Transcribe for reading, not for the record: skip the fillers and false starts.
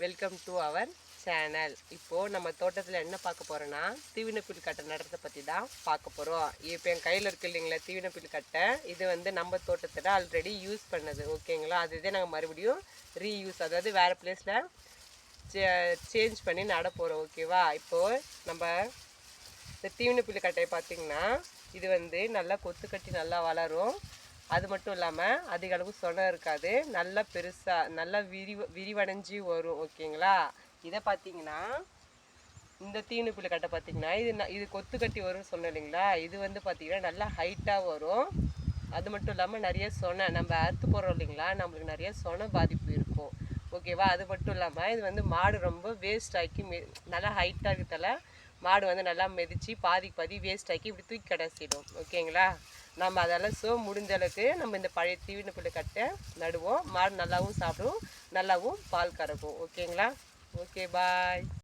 Welcome to our channel. இப்போது நம்ம தோட்டத்தில் என்ன பார்க்க போகிறோன்னா தீவனப்புல் கட்டை நடுறதை பற்றி தான் பார்க்க போகிறோம். இப்போ என் கையில் இருக்கு இல்லைங்களா தீவனப்புல் கட்டை, இது வந்து நம்ம தோட்டத்தில் ஆல்ரெடி யூஸ் பண்ணது. ஓகேங்களா, அதுதான் நாங்கள் மறுபடியும் ரீயூஸ், அதாவது வேறு பிளேஸில் சேஞ்ச் பண்ணி நட போகிறோம். ஓகேவா, இப்போது நம்ம இந்த தீவனப்புல் கட்டையை பார்த்திங்கன்னா இது வந்து நல்லா கொத்து கட்டி நல்லா வளரும். அது மட்டும் இல்லாமல் அதிக அளவு சொனை இருக்காது, நல்லா பெருசாக நல்லா விரிவடைஞ்சி வரும். ஓகேங்களா, இதை பார்த்தீங்கன்னா இந்த தீவனப்புல் கட்டை பார்த்திங்கன்னா இது கொத்து கட்டி வரும்னு சொன்னேன் இல்லைங்களா, இது வந்து பார்த்திங்கன்னா நல்லா ஹைட்டாக வரும். அது மட்டும் இல்லாமல் நிறைய சொனை, நம்ம அறுத்து போடுறோம் இல்லைங்களா, நம்மளுக்கு நிறைய சொனை பாதிப்பு இருக்கும். ஓகேவா, அது மட்டும் இல்லாமல் இது வந்து மாடு ரொம்ப வேஸ்ட் ஆக்கி நல்லா ஹைட்டாக இருக்கிறதால மாடு வந்து நல்லா மிதித்து பாதி வேஸ்ட் ஆக்கி இப்படி தூக்கி கடைசிடும். ஓகேங்களா, நம்ம அதெல்லாம் முடிஞ்ச அளவுக்கு நம்ம இந்த பழைய தீவனப்புல் கட்டை நடுவோம். மாடு நல்லாவும் சாப்பிடும், நல்லாவும் பால் கறக்கும். ஓகேங்களா, ஓகே பாய்.